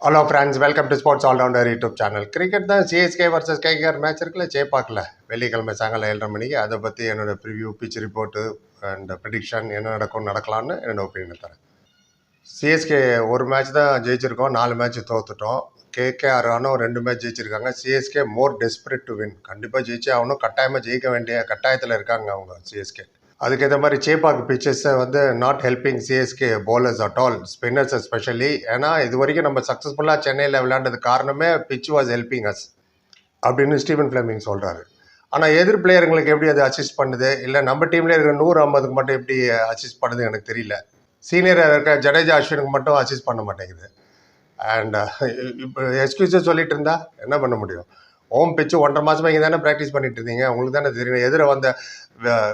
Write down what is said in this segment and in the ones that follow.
Hello friends, welcome to sports allrounder YouTube channel. Cricket தான் CSK versus KKR match இருக்குல்ல, சேப்பாக்கில் வெள்ளிக்கிழமை சாயங்காலம் 7:30 மணிக்கு. அதை பற்றி என்னோட preview, pitch report and prediction என்ன நடக்கலான்னு என்னோட ஒப்பீனியன் தரேன். சிஎஸ்கே ஒரு மேட்ச் தான் ஜெயிச்சிருக்கோம், 4 மேட்ச் தோத்துட்டோம். கேகேஆர் ஆனால் 2 மேட்ச் ஜெயிச்சிருக்காங்க. CSK more desperate to win, கண்டிப்பாக ஜெயிச்சே ஆகணும், கட்டாயமாக ஜெயிக்க வேண்டிய கட்டாயத்தில் இருக்காங்க அவங்க சிஎஸ்கே. அதுக்கேற்ற மாதிரி சேப்பாக்கு பிச்சஸை வந்து not helping CSK bowlers at all, spinners especially. ஏன்னா இது வரைக்கும் நம்ம சக்ஸஸ்ஃபுல்லாக சென்னையில் விளையாண்டது காரணமே பிச் வாஸ் ஹெல்பிங் அஸ் அப்படின்னு ஸ்டீவன் ஃப்ளெமிங் சொல்கிறாரு. ஆனால் எதிர் பிளேயருங்களுக்கு எப்படி அது அசிஸ்ட் பண்ணுது, இல்லை நம்ம டீம்லேயே இருக்கிற 150க்கு மட்டும் எப்படி அசிஸ்ட் பண்ணுது எனக்கு தெரியல. சீனியராக இருக்க ஜடேஜா, அஸ்வினுக்கு மட்டும் அசிஸ்ட் பண்ண மாட்டேங்குது. அண்ட் இப்போ எக்ஸ்கியூஸை சொல்லிட்டு இருந்தா என்ன பண்ண முடியும்? ஹோம் பிச்சு 1.5 மாதமாக இங்கே தானே ப்ராக்டிஸ் பண்ணிட்டு இருந்தீங்க, உங்களுக்கு தானே தெரியும். எதிர வந்த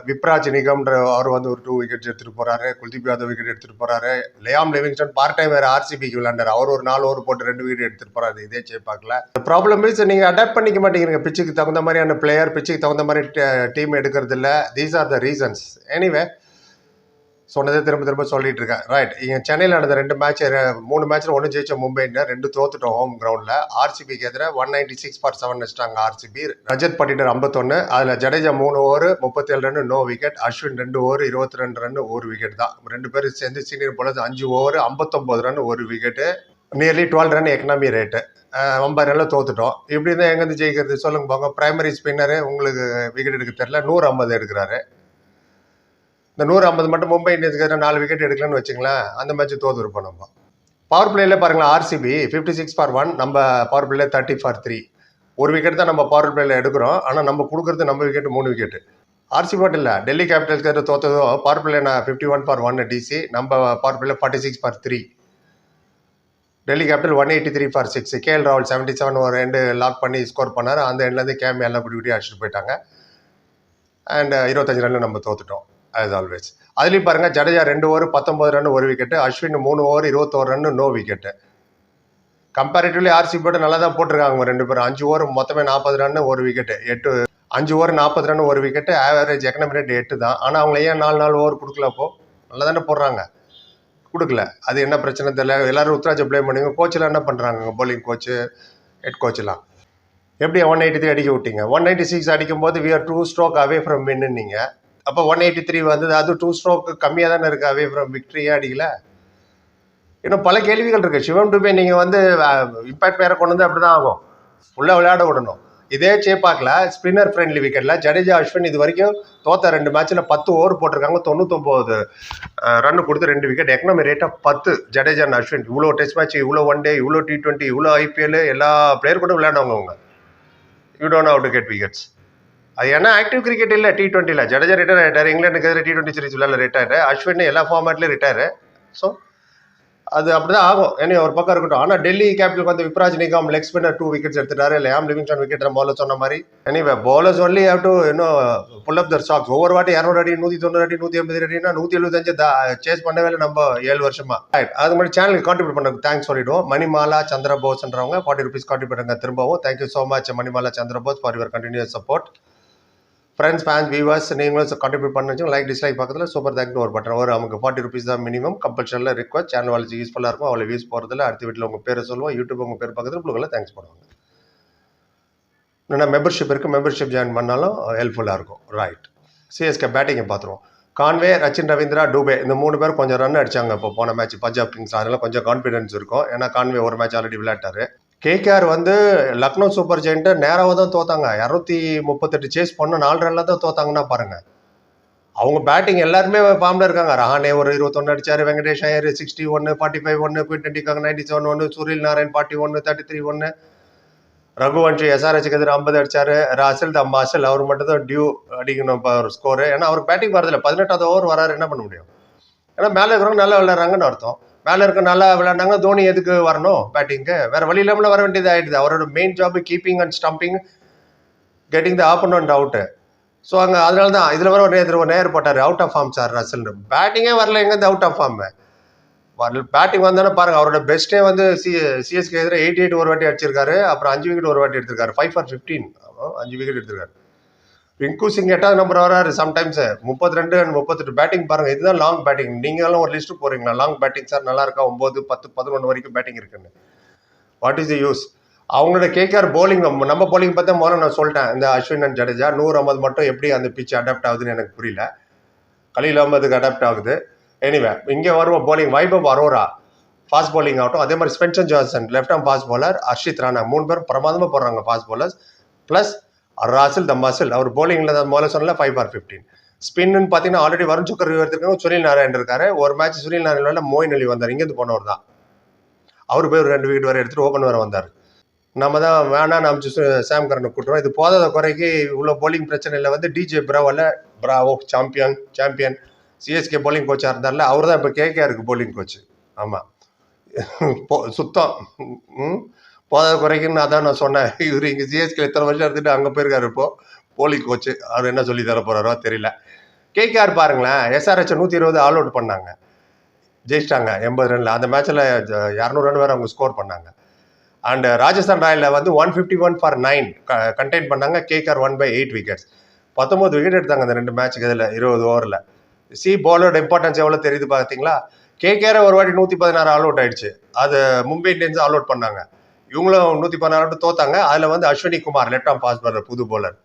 விப்ராஜ் நிகம்ன்ற அவர் வந்து ஒரு 2 விக்கெட்ஸ் எடுத்துகிட்டு போகிறாரு, குல்தீப் யாதவ் விக்கெட் எடுத்துகிட்டு போகிறாரு. லியாம் லிவிங்ஸ்டன் பார்ட் டைம் வேறு ஆர்சிபிக்கு விளையாண்டார், அவர் ஒரு 4 ஓவர் போட்டு 2 விக்கெட் எடுத்துகிட்டு போகிறாரு. இதே சேப்பாக்கில் ப்ராப்ளம் இஸ் நீங்கள் அடாப்ட் பண்ணிக்க மாட்டேங்கிறீங்க. பிச்சுக்கு தகுந்த மாதிரியான பிளேயர், பிச்சுக்கு தகுந்த மாதிரி டீம் எடுக்கிறது இல்லை. These are the reasons. Anyway, சொன்னதே திரும்ப சொல்லிட்டு இருக்கேன். ரைட், இங்கே சென்னையில் நடந்த 2 மேட்ச், 3 மேட்ச்சில் 1 ஜெயிச்ச மும்பைன்னு 2 தோத்துட்டோம் ஹோம் கிரவுண்டில். ஆர்சிபிக்கு எதிராக 196 for 7 வச்சிட்டாங்க ஆர்சிபி. ரஜத் பட்டிடர் 51, அதில் Jadeja 3 over 37 run, no wicket. Ashwin 2 over 22 run, 1 wicket தான். 2 பேரும் சேர்ந்து senior bowlers 5 over 59 run, 1 wicket. Nearly 12 run economy rate. 50 ரன்ல தோத்துட்டோம். இப்படி தான் எங்கேருந்து ஜெயிக்கிறது சொல்லுங்க பாங்க. பிரைமரி ஸ்பின்னரு உங்களுக்கு விக்கெட் எடுக்க தெரியல, 150 எடுக்கிறாரு. இந்த 150 மட்டும் மும்பை இந்தியன்ஸ்க்கு 4 விக்கெட் எடுக்கலன்னு வச்சுங்களேன், அந்த மேட்ச் தோத்துருப்போம் நம்ம. பவர் பிளேயில் பாருங்களா, ஆர்சிபி 56 for 1, நம்ம பவர் பிளேயில் 30 for 3. 1 விக்கெட் தான் நம்ம பவர் பிளேயில் எடுக்கிறோம், ஆனால் நம்ம கொடுக்குறது நம்ம விக்கெட் 3 விக்கெட். ஆர்சிபி மட்டும் இல்லை, டெல்லி கேபிட்டல்ஸ்க்கு தோத்ததும் பவர் பிளே 51 for 1 டிசி, நம்ம பவர் பிளேயில் 46 for 3. Delhi capital 183 for 6. KL ராகுல் 77 ஒரு எண்டு லாக் பண்ணி ஸ்கோர் பண்ணார். அந்த எண்ட்லேருந்து கேம் எல்லாம் குடி அடிச்சுட்டு போயிட்டாங்க. அண்ட் 25 ரன்ல நம்ம தோத்துட்டோம் ஆஸ் ஆல்வேஸ். அதுலேயும் பாருங்கள், Jadeja 2 over 19 run, 1 wicket. Ashwin 3 over 21 run, no wicket. Comparatively RCB போட்டு நல்லா தான் போட்டிருக்காங்க அவங்க 2 பேரும். 5 ஓவர் மொத்தமே 40 run, 1 wicket. 5 over 40 run, 1 wicket. Average economy rate 8 தான். ஆனால் அவங்க ஏன் 4 ஓவர் கொடுக்கல? அப்போ நல்லா தானே போடுறாங்க, கொடுக்கல. அது என்ன பிரச்சனை தெரியல. எல்லாரும் உத்ராஜை ப்ளேம் பண்ணுங்க. கோச்செலாம் என்ன பண்ணுறாங்க, பவுலிங் கோச்சு, ஹெட் கோச்செலாம் எப்படி 183 அடிக்க விட்டீங்க? 196 அடிக்கும்போது we are 2 stroke away from win நீங்கள். அப்போ 183 வந்தது, அது 2 ஸ்ட்ரோக்கு கம்மியாக தானே இருக்குது அவே ஃப்ரம் விக்ட்ரியே அடிக்கல. இன்னும் பல கேள்விகள் இருக்குது. சிவம் டுபே நீங்கள் வந்து இம்பேக்ட் பேரை கொண்டு வந்து அப்படி தான் ஆகும், ஃபுல்லாக விளையாட விடணும். இதே சேப்பாக்கில் ஸ்பின்னர் ஃப்ரெண்ட்லி விக்கெட்டில் ஜடேஜா, அஸ்வின் இது வரைக்கும் தோத்த 2 மேட்ச்சில் 10 ஓவர் போட்டிருக்காங்க, 99 ரன் கொடுத்து 2 விக்கெட். எக்கனாமி ரேட்டாக 10. ஜடேஜா அண்ட் அஸ்வின் இவ்வளோ டெஸ்ட் மேட்ச், இவ்வளோ ஒன் டே, இவ்வளோ T20, இவ்வளோ ஐபிஎல், எல்லா பிளேயர் கூட விளையாடுவாங்க அவங்க. You don't have to get wickets. அது ஏன்னா ஆக்டிவ் கிரிக்கெட் இல்லை T20ல. ஜடேஜா ரிட்டையர் ஆகிட்டார், இங்கிலாந்துக்கு எதிராக T20 சீரிஸ் விளையாட ரிட்டையர். அஸ்வின் எல்லா ஃபார்மேட்லேயும் ரிட்டையர். ஸோ அது அப்படி தான் ஆகும். ஏன்னா ஒரு பக்கம் இருக்கட்டும். ஆனால் டெல்லி கேபிட்டலுக்கு வந்து Vipraj Nigam leg spinner 2 wickets எடுத்துட்டாரு. லியாம் லிவிங்ஸ்டன் விக்கெட் நம்ம சொன்ன மாதிரி. Anyway, bowlers only have to இன்னும் புல் அப் தர் ஸ்டாக்ஸ். ஒவ்வொரு வாட்டி 200 அடி, 190 அடி, 180 அடினா 175 சேஸ் பண்ணவே இல்லை நம்ம 7 வருஷமா. அது மாதிரி சேனலுக்கு கான்ட்ரிபியூட் பண்ண தேங்க்ஸ் சொல்லிடுவோம். மணிமாலா சந்திரபோஸ்ன்றவங்க 40 rupees கான்ட்ரிபியூட் பண்ணுங்க திரும்பவும். Thank you so much Manimala Chandrabose for your continuous support. Friends, fans, viewers, நீங்களும் கான்ட்ரிபியூட் பண்ணி வச்சுங்க. லைக் டிஸ்லைக் பக்கத்தில் சூப்பர் தேங்க்னு ஒரு பட்டன் வரும். நமக்கு 40 rupees தான் மினிமம். கம்பல்சரியில் ரிக்வஸ்ட். சேனல் வாழ்ச்சி யூஸ்ஃபுல்லாக இருக்கும். அவ்வளோ வியூஸ் போகிறதில்ல. அடுத்த வீட்டில் உங்கள் பேரை சொல்லுவோம். யூடியூப் உங்கள் பேர் பக்கத்தில் உங்களுக்கு தேங்க்ஸ் பண்ணுவாங்க. இன்னும் மெம்பர்ஷிப் இருக்குது, மெம்பர்ஷிப் ஜாயின் பண்ணாலும் ஹெல்ப்ஃபுல்லாக இருக்கும். ரைட், சிஎஸ்கே பேட்டிங்கை பார்த்துருவோம். கான்வே, ரச்சின் ரவீந்திரா, டூபே இந்த 3 பேர் கொஞ்சம் ரன் அடிச்சாங்க இப்போ போன மேட்ச் பஞ்சாப் கிங்ஸ். அதனால கொஞ்சம் கான்ஃபிடன்ஸ் இருக்கும். ஏன்னா கான்வே ஒரு மேட்ச் ஆல்ரெடி விளையாட்டாரு. கேகேஆர் வந்து லக்னோ சூப்பர் ஜெயின்ட்டு நேராக தான் தோத்தாங்க. 238 சேஸ் பண்ண 4 ரன்ல தான் தோத்தாங்கன்னா பாருங்க. அவங்க பேட்டிங் எல்லாருமே ஃபார்ம்ல இருக்காங்க. ரஹானே ஒரு 21 அடிச்சாரு, வெங்கடேஷ் ஐயர் 61, 45 1, குவிண்டன் டிகாக் 97 1, சுரில் நாராயண் 41, 33 1, ரகுவன்ஷி எஸ்ஆர்ஹெச்சுக்கு எதிராக 50 அடிச்சாரு. அசில் தம் அசில் அவர் மட்டும் தான் டியூ அடிக்கணும் ஒரு ஸ்கோரு. ஏன்னா அவருக்கு பேட்டிங் வரதில்லை. 18வது ஓவர் வராரு, என்ன பண்ண முடியும்? ஏன்னா மேலே இருக்கிறவங்க நல்லா விளையாடுறாங்கன்னு அர்த்தம். மேலே இருக்க நல்லா விளையாண்டாங்க, தோனி எதுக்கு வரணும் பேட்டிங்க்கு? வேறு வழி இல்லாமல் வர வேண்டியது ஆகிடுது. அவரோட main job keeping and stumping, getting the opponent out. So அங்கே அதனால தான் இதில் வர ஒரு நேர் போட்டார், அவுட் ஆஃப் ஃபார்ம் சார் ரசல்னு. பேட்டிங்கே வரல, எங்கேருந்து அவுட் ஆஃப் ஃபார்ம்? பேட்டிங் வந்தானே பாருங்கள். அவரோட பெஸ்ட்டே வந்து சிஎஸ்கே எதிராக 88 ஒரு வாட்டி அடிச்சிருக்காரு. அப்புறம் 5 விக்கெட் ஒரு வாட்டி எடுத்திருக்காரு. 5 for 15, 5 விக்கெட் எடுத்திருக்காரு. ரிங்கு சிங் 8வது நம்பர் வராரு சம்டைம்ஸ். 32 and 38 பேட்டிங் பாருங்க. இதுதான் லாங் பேட்டிங். நீங்களும் ஒரு லிஸ்ட் போறீங்களா? லாங் பேட்டிங் சார் நல்லா இருக்கா? 9, 10, 11 வரைக்கும் பேட்டிங் இருக்குன்னு. What is the use? அவங்களோட கேகேஆர் போலிங், நம்ம போலிங் பார்த்தா முதல்ல நான் சொல்லிட்டேன். இந்த அஸ்வின் அண்ட் ஜடேஜா 150 மட்டும் எப்படி அந்த பிச் அடாப்ட் ஆகுதுன்னு எனக்கு புரியல. கலீல் அகமதுக்கு அடாப்ட் ஆகுது. எனிவே இங்கே வருவோம் bowling. Vaibhav Arora fast bowling ஆகட்டும், அதே மாதிரி Spencer Johnson left arm fast bowler, Harshit Rana 3 பேரும் பிரமாதமாக போடுறாங்க fast bowlers. Plus Russell the muscle அவர் போலிங்கில் முதல்ல சொன்னல 5/15. ஸ்பின்னு பார்த்தீங்கன்னா ஆல்ரெடி வருண் சுக்கர் இருக்காங்க, சுனில் நாராயண் இருக்காரு. ஒரு மேட்ச் சுனில் நாராயண் மோயின் அலி வந்தார், இங்கேருந்து போனவர் தான். அவர் போய் ஒரு 2 விக்கெட் வரை எடுத்துட்டு ஓப்பன் வர வந்தார். நம்ம தான் வேணான்னு அமைச்சு சாம் கரனை கூட்டுறோம். இது போதாத குறைக்கு இவ்வளோ போலிங் பிரச்சனையில் வந்து DJ Bravo champion CSK bowling கோச்சாக இருந்தார்ல, அவர் தான் இப்போ கேகேஆருக்கு போலிங் கோச்சு. ஆமாம், சுத்தம் போதாத குறைக்குன்னு அதான் நான் சொன்னேன். இவர் இங்கே சிஎஸ்கே இத்தனை வருஷம் இருந்துட்டு அங்கே போயிருக்காரு இப்போ போலிங் கோச்சு. அவர் என்ன சொல்லி தர போகிறாரோ தெரியல. கேகேஆர் பாருங்களேன், எஸ்ஆர்ஹெச் 120 ஆல் அவுட் பண்ணாங்க, ஜெயிச்சிட்டாங்க 80 ரனில். அந்த மேட்ச்சில் 200 ரன் வேறு அவங்க ஸ்கோர் பண்ணாங்க. அண்ட் ராஜஸ்தான் ராயலில் வந்து 151 for 9 கண்டெயின் பண்ணாங்க. கேகேஆர் 1/8 விக்கெட்ஸ், 19 விக்கெட் எடுத்தாங்க அந்த 2 மேட்ச்சுக்கு. இதில் 20 ஓவரில் பாலோட இம்பார்ட்டன்ஸ் எவ்வளோ தெரியுது பார்த்தீங்களா? கேகேஆர் ஒரு வாட்டி 116 ஆல் அவுட் ஆயிடுச்சு, அது மும்பை இந்தியன்ஸ் ஆல் அவுட் பண்ணாங்க. இவங்களும் 116 அவுட் தோத்தாங்க. அதில் வந்து Ashwani Kumar left arm fast bowler புது போலர்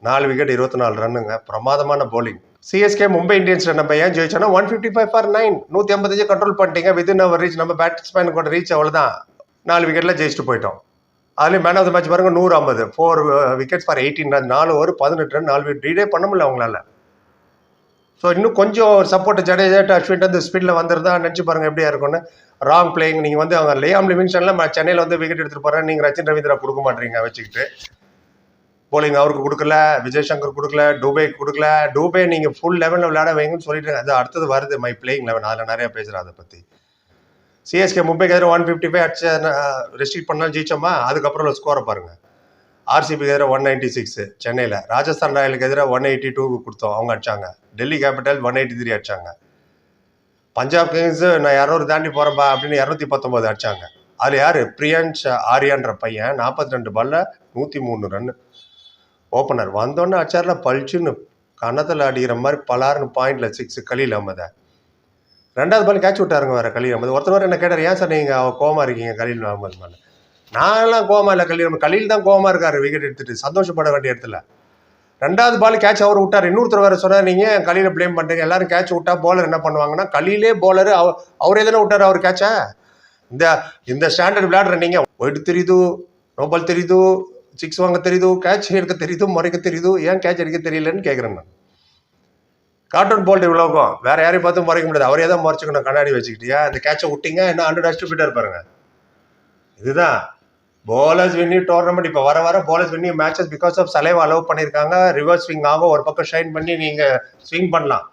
4 விக்கெட் 24 ரன்னுங்க, பிரமாதமான போலிங். சிஎஸ்கே மும்பை இந்தியன்ஸ் நம்ம ஏன் ஜெயிச்சோன்னா 155 for 9 185 கண்ட்ரோல் பண்ணிட்டீங்க. வித்தின் அவர் ரீச், நம்ம பேட்ஸ்மேன் கூட ரீச் அவ்வளோதான். 4 விக்கெட்டில் ஜெயிச்சுட்டு போயிட்டோம். அதுலேயும் மேன் ஆஃப் த மேட்ச் பாருங்க 150, 4 wickets for 18 run, 4 over 18 run, 4 wicket ரீடே பண்ண முடியல அவங்களால. ஸோ இன்னும் கொஞ்சம் சப்போர்ட் ஜடேஜா அஸ்வின் அந்த ஸ்பீடில் வந்துருந்தா நினச்சி பாருங்கள் எப்படியா இருக்கும்னு. Wrong playing. நீங்கள் வந்து அவங்க லியாம் லிவிங்ஸ்டன்ல சென்னையில் வந்து விக்கெட் எடுத்துகிட்டு போகிறேன், நீங்கள் ரச்சின் ரவீந்திரா கொடுக்க மாட்டீங்க வச்சுக்கிட்டு. போலிங் அவருக்கு கொடுக்கல, விஜய் சங்கர் கொடுக்கல, டூபேக்கு கொடுக்கல. டூபே நீங்கள் ஃபுல் லெவலில் விளையாட வைங்கன்னு சொல்லிட்டு அது அடுத்தது வருது மை பிளேயிங் லெவன், அதில் நிறையா பேசுகிறேன் அதை பற்றி. சிஎஸ்கே மும்பைக்கு எதிராக 155 அடிச்சு ரெஸ்ட்ரிக்ட் பண்ணாலும் ஜெயிச்சோமா. அதுக்கப்புறம் ஸ்கோரை பாருங்கள். ஆர்சிபிக்கு எதிராக 196 சென்னையில், ராஜஸ்தான் ராயலுக்கு எதிராக 182 கொடுத்தோம், அவங்க அடிச்சாங்க. டெல்லி கேபிட்டல் 183 அடிச்சாங்க. பஞ்சாப் கிங்ஸ் நான் 200 தாண்டி போகிறேன்பா அப்படின்னு 219 அடிச்சாங்க. அதில் யார்? பிரியன்ஷ் ஆரியான்ற பையன் 42 பால்ல 103 ரன். ஓப்பனர் வந்தோன்னே அச்சாரில் பழிச்சுன்னு கன்னத்தில் அடிக்கிற மாதிரி பலாருன்னு பாயிண்ட்ல 6 கலீல் அகமதை. 2வது பால் கேட்ச் விட்டாருங்க வேறு கலீல் அகமது. ஒருத்தர் என்ன கேட்டார், ஏன் சார் நீங்கள் கோவமா இருக்கீங்க கலீல் அகமது மேலே? நான்லாம் கோவமா இல்லை, கலீல் தான் கோவமா இருக்காரு விக்கெட் எடுத்துட்டு, சந்தோஷப்பட வேண்டிய இடத்துல. 2வது பால் கேட்ச் அவர் விட்டார். இன்னொருத்தர் வேறு சொன்னார், நீங்கள் கலீலை பிளேம் பண்ணுறீங்க, எல்லாரும் கேட்ச் விட்டா போலர் என்ன பண்ணுவாங்கன்னா, கலீலே போலரு, அவரே தானே விட்டார் அவர் கேட்சை. இந்த ஸ்டாண்டர்ட் விளையாடுற நீங்கள் ஒயிட் தெரியுது, நோபால் தெரியுது, 6 வாங்க தெரியுது, கேட்ச் எடுக்க தெரியுது, முறைக்க தெரியுது, ஏன் கேட்ச் எடுக்க தெரியலன்னு கேட்குறேன் நான். கார்ட்டூன் போல்ட் இவ்வளோக்கும் வேற யாரையும் பார்த்து முறைக்க முடியாது, அவரே தான் முறைச்சிக்கணும் கண்ணாடி வச்சுக்கிட்டியா. இந்த கேட்சை விட்டீங்க என்ன 100 அடிச்சுட்டு போயிட்டார் பாருங்க. இதுதான் போலர்ஸ் வின்னி டோர்னமெண்ட். இப்போ வர bowlers winning matches because of saliva allow பண்ணியிருக்காங்க. ரிவர்ஸ் ஸ்விங் ஆகும், ஒரு பக்கம் ஷைன் பண்ணி நீங்கள் ஸ்விங் பண்ணலாம்.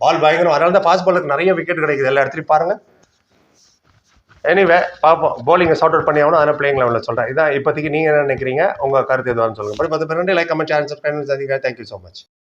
பால் பயங்கரம், அதனால தான் ஃபாஸ்ட் பாலுக்கு நிறைய விக்கெட் கிடைக்குது எல்லா இடத்துலையும் பாருங்க. எனிவே பார்ப்போம், போலிங்கை சார்ட் அவுட் பண்ணி ஆகணும். அதனால் பிளேயிங் லெவலில் சொல்கிறேன். இதான் இப்போதைக்கு நீங்கள் என்ன நினைக்கிறீங்க, உங்கள் கருத்து எதுவான்னு சொல்லுங்கள். But 10 like, comment, channel, subscribe. Thank you so much.